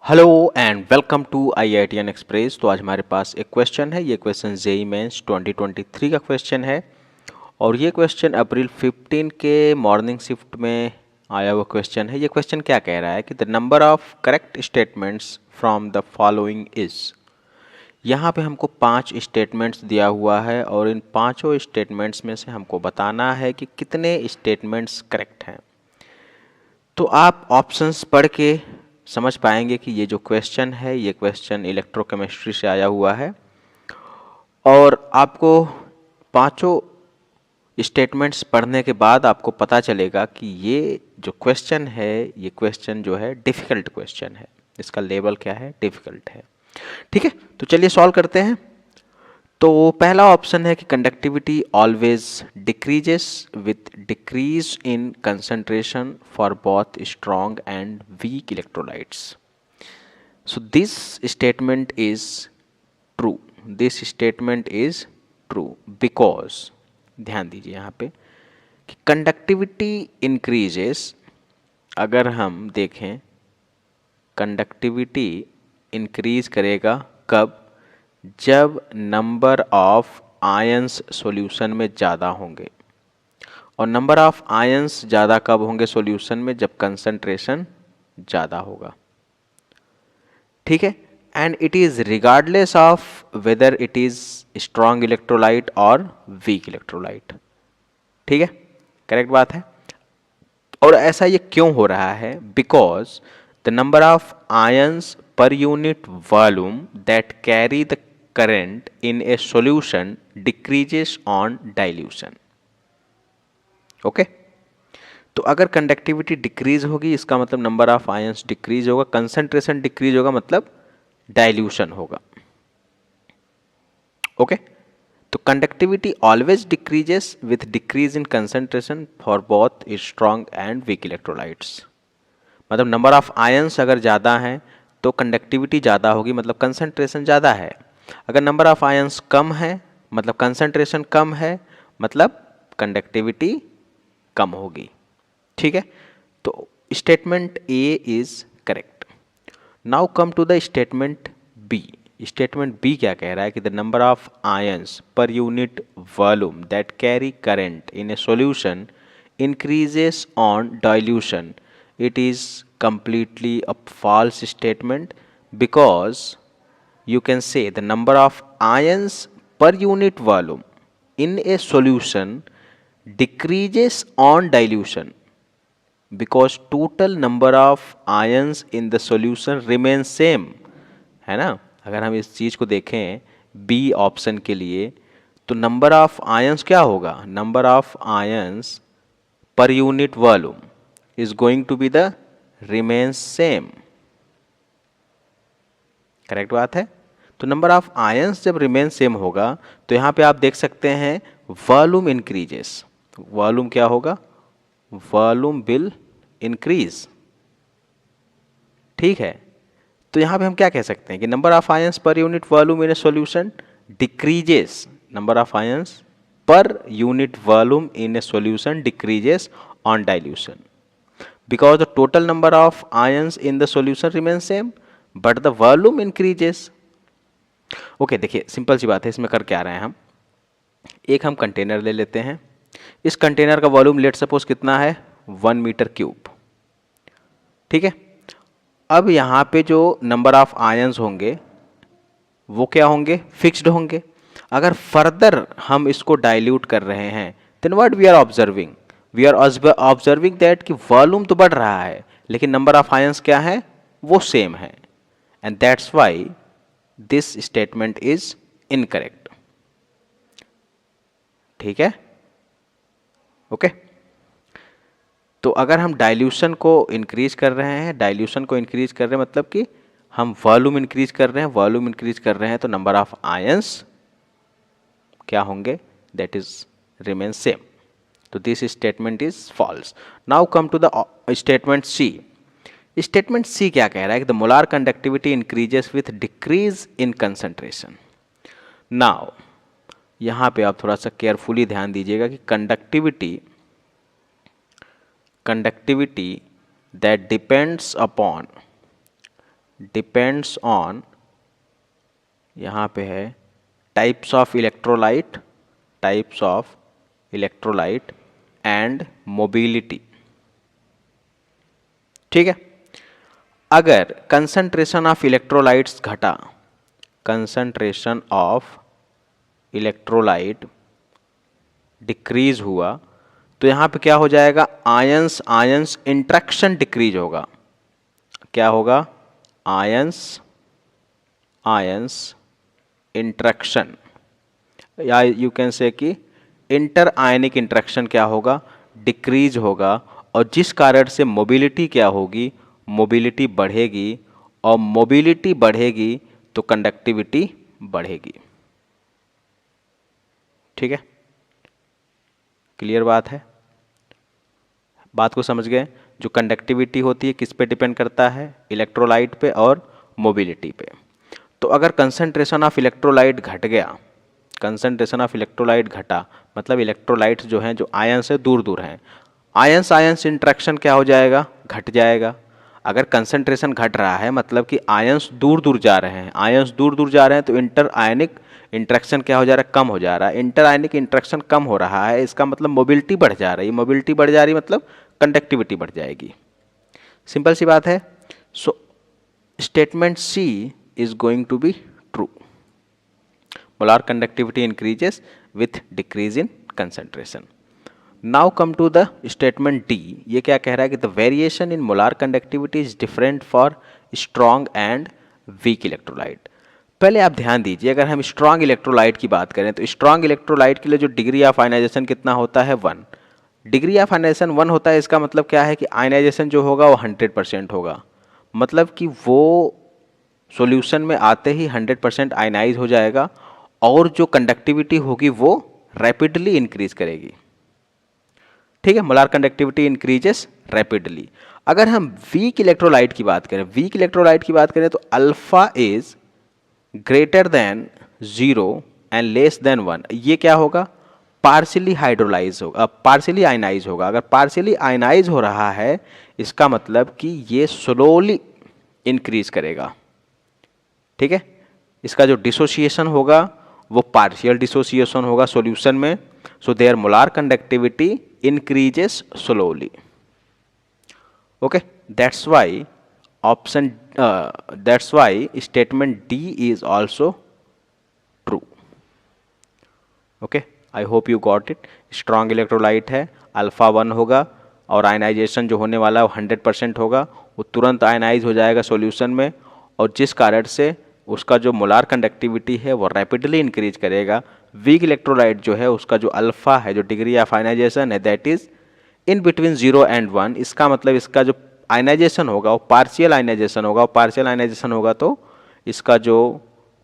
Hello and welcome to IITN express. तो आज हमारे पास एक क्वेश्चन है। ये क्वेश्चन जेईई मेंस 2023 का क्वेश्चन है और ये क्वेश्चन अप्रैल 15 के मॉर्निंग शिफ्ट में आया हुआ क्वेश्चन है। ये क्वेश्चन क्या कह रहा है कि the number of correct statements from the following is. यहाँ पे हमको 5 स्टेटमेंट्स दिया हुआ है और इन पांचों स्टेटमेंट्स में से हमको बताना है कि कितने स्टेटमेंट्स करेक्ट हैं। तो आप ऑप्शंस पढ़ के समझ पाएंगे कि ये जो क्वेश्चन है ये क्वेश्चन इलेक्ट्रोकेमिस्ट्री से आया हुआ है और आपको पांचों स्टेटमेंट्स पढ़ने के बाद आपको पता चलेगा कि ये जो क्वेश्चन है ये क्वेश्चन जो है डिफ़िकल्ट क्वेश्चन है। इसका लेवल क्या है? डिफ़िकल्ट है। ठीक है, तो चलिए सॉल्व करते हैं। तो पहला ऑप्शन है कि conductivity always decreases with decrease in concentration for both strong and weak electrolytes. So this statement is true. This statement is true because, ध्यान दीजिए यहाँ पे कि कंडक्टिविटी इंक्रीजेस, अगर हम देखें कंडक्टिविटी इंक्रीज करेगा कब? जब नंबर ऑफ आयंस सॉल्यूशन में ज़्यादा होंगे। और नंबर ऑफ आयंस ज़्यादा कब होंगे सॉल्यूशन में? जब कंसंट्रेशन ज़्यादा होगा। ठीक है, and it is regardless of whether it is strong electrolyte और वीक इलेक्ट्रोलाइट। ठीक है, करेक्ट बात है। और ऐसा ये क्यों हो रहा है? Because the number of ions per unit volume that carry the current in a solution decreases on dilution. Okay, तो अगर कंडक्टिविटी डिक्रीज होगी इसका मतलब नंबर ऑफ आयंस डिक्रीज होगा, कंसंट्रेशन डिक्रीज होगा मतलब डाइल्यूशन होगा। ओके, तो conductivity always decreases with decrease in concentration for both strong and weak electrolytes. मतलब नंबर ऑफ आयंस अगर ज़्यादा हैं तो कंडक्टिविटी ज़्यादा होगी, मतलब कंसंट्रेशन ज़्यादा है। अगर नंबर ऑफ आयंस कम है मतलब कंसंट्रेशन कम है, मतलब कंडक्टिविटी कम होगी। ठीक है, तो statement A is correct. Now come to the statement B. Statement B क्या कह रहा है कि the number of ions per unit volume that carry current in a solution increases on dilution. It is completely a false statement because you can say the number of ions per unit volume in a solution decreases on dilution because total number of ions in the solution remains same, है ना। अगर हम इस चीज़ को देखें B option के लिए तो नंबर ऑफ आयंस क्या होगा? Number of ions per unit volume is going to be the remains same। Correct बात है। तो नंबर ऑफ आयंस जब रिमेन सेम होगा तो यहाँ पे आप देख सकते हैं वॉल्यूम इंक्रीजेस। वॉल्यूम क्या होगा? Volume will increase. ठीक है, तो यहाँ पे हम क्या कह सकते हैं कि number of ions per unit volume in a solution decreases. Number of ions per unit volume in a solution decreases on dilution because the total number of ions in the solution remains same but the volume increases। Okay, देखिए simple सी बात है। इसमें कर क्या रहे हैं हम? एक हम कंटेनर ले लेते हैं। इस कंटेनर का वॉल्यूम लेट सपोज कितना है? 1 मीटर क्यूब। ठीक है, अब यहाँ पे जो नंबर ऑफ आयंस होंगे वो क्या होंगे? फिक्स्ड होंगे। अगर फर्दर हम इसको डाइल्यूट कर रहे हैं then what we are observing? We are observing that कि वॉल्यूम तो बढ़ रहा है लेकिन नंबर ऑफ आयंस क्या है? वो सेम है, and that's why this statement is incorrect. ठीक है, ओके। तो अगर हम डाइल्यूशन को इंक्रीज कर रहे हैं, डाइल्यूशन को इंक्रीज कर रहे हैं मतलब कि हम वॉल्यूम इंक्रीज कर रहे हैं, वॉल्यूम इंक्रीज कर रहे हैं तो नंबर ऑफ आयंस क्या होंगे? That is remain same. तो this statement is false. Now come to the statement C. Statement C क्या कह रहा है कि the molar conductivity increases with decrease in concentration. Now यहां पे आप थोड़ा सा केयरफुली ध्यान दीजिएगा कि conductivity that depends upon depends on, यहाँ पे है types of electrolyte, types of electrolyte and mobility. ठीक है, अगर कंसंट्रेशन ऑफ इलेक्ट्रोलाइट्स घटा, कंसंट्रेशन ऑफ इलेक्ट्रोलाइट डिक्रीज हुआ, तो यहाँ पे क्या हो जाएगा, आयंस आयंस इंट्रैक्शन डिक्रीज होगा। क्या होगा, आयंस आयंस इंट्रैक्शन, या यू कैन से कि इंटर आयनिक इंट्रैक्शन क्या होगा, डिक्रीज होगा, और जिस कारण से मोबिलिटी क्या होगी, मोबिलिटी बढ़ेगी, और मोबिलिटी बढ़ेगी तो कंडक्टिविटी बढ़ेगी। ठीक है, क्लियर बात है, बात को समझ गए। जो कंडक्टिविटी होती है किस पे डिपेंड करता है, इलेक्ट्रोलाइट पे और मोबिलिटी पे। तो अगर कंसंट्रेशन ऑफ इलेक्ट्रोलाइट घट गया, कंसंट्रेशन ऑफ इलेक्ट्रोलाइट घटा, मतलब इलेक्ट्रोलाइट्स जो हैं, जो आयन से दूर दूर हैं, आयंस आयंस इंट्रैक्शन क्या हो जाएगा, घट जाएगा। अगर कंसंट्रेशन घट रहा है मतलब कि आयंस दूर दूर जा रहे हैं, आयंस दूर दूर जा रहे हैं, तो इंटर आयनिक इंट्रैक्शन क्या हो जा रहा है, कम हो जा रहा है। इंटर आयनिक इंट्रैक्शन कम हो रहा है, इसका मतलब मोबिलिटी बढ़ जा रही है, मोबिलिटी बढ़ जा रही है मतलब कंडक्टिविटी बढ़ जाएगी। सिंपल सी बात है। So statement C is going to be true, molar conductivity increases with decrease in concentration. Now come to the statement D. ये क्या कह रहा है कि the variation in molar conductivity is different for strong and weak electrolyte. पहले आप ध्यान दीजिए, अगर हम स्ट्रॉन्ग इलेक्ट्रोलाइट की बात करें तो स्ट्रॉन्ग इलेक्ट्रोलाइट के लिए जो डिग्री ऑफ आयनाइजेशन कितना होता है, 1 डिग्री ऑफ आयनाइजेशन 1 होता है। इसका मतलब क्या है कि आयनाइजेशन जो होगा वो 100% होगा, मतलब कि वो सॉल्यूशन में आते ही 100% आयनाइज हो जाएगा, और जो कंडक्टिविटी होगी वो रैपिडली इंक्रीज करेगी। ठीक है, मोलार कंडक्टिविटी इंक्रीजेस रैपिडली। अगर हम वीक इलेक्ट्रोलाइट की बात करें, वीक इलेक्ट्रोलाइट की बात करें तो alpha is greater than 0 and less than 1। ये क्या होगा, पार्शियली हाइड्रोलाइज होगा, पार्शियली आयनाइज होगा। अगर पार्शियली आयनाइज हो रहा है इसका मतलब कि ये स्लोली इंक्रीज करेगा। ठीक है, इसका जो डिसोसिएशन होगा वो पार्शियल डिसोसिएशन होगा सॉल्यूशन में। So there molar conductivity increases slowly. Okay, that's why option, that's why statement D is also true. Okay, I hope you got it. Strong electrolyte है, अल्फा 1 होगा, और आयनाइजेशन जो होने वाला है वो 100% होगा, वो तुरंत आयनाइज हो जाएगा सॉल्यूशन में, और जिस कारण से उसका जो मोलार कंडक्टिविटी है वो रैपिडली इंक्रीज करेगा। वीक इलेक्ट्रोलाइट जो है उसका जो अल्फा है, जो डिग्री ऑफ आयनाइजेशन है, that is in between 0 and 1। इसका मतलब इसका जो आयनाइजेशन होगा वो पार्शियल आयनाइजेशन होगा, और पार्शियल आयनाइजेशन होगा तो इसका जो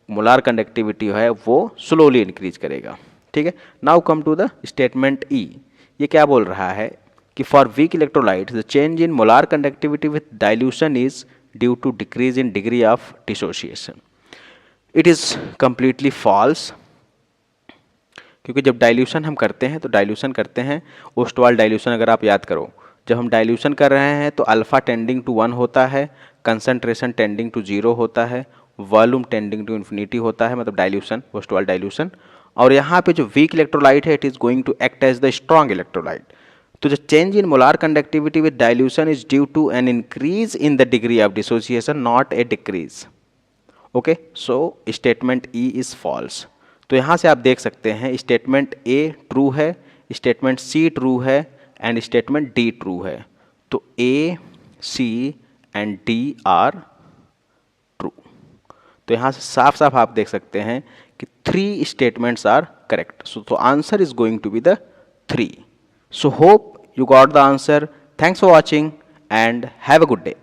मोलार कंडक्टिविटी है वो स्लोली इंक्रीज करेगा। ठीक है, now come to the statement E. ये क्या बोल रहा है कि for weak electrolytes the change in molar conductivity with dilution is due to decrease in degree of dissociation. It is completely false, क्योंकि जब डाइल्यूशन हम करते हैं तो डाइल्यूशन करते हैं ओस्टवाल डाइल्यूशन। अगर आप याद करो, जब हम डाइल्यूशन कर रहे हैं तो अल्फा टेंडिंग टू 1 होता है, कंसंट्रेशन टेंडिंग टू 0 होता है, वॉल्यूम टेंडिंग टू इन्फिनिटी होता है, मतलब डाइल्यूशन, ओस्टवाल डाइल्यूशन। और यहाँ पे जो वीक इलेक्ट्रोलाइट है it is going to act as the strong electrolyte. तो the change in molar conductivity with dilution is due to an increase in the degree of dissociation, not a decrease. Okay, so statement E is false. तो यहाँ से आप देख सकते हैं statement A true है, statement C true है, and statement D true है। तो A, C and D are true. तो यहाँ से साफ साफ आप देख सकते हैं कि 3 statements are correct. So answer is going to be the 3. So hope you got the answer. Thanks for watching and have a good day.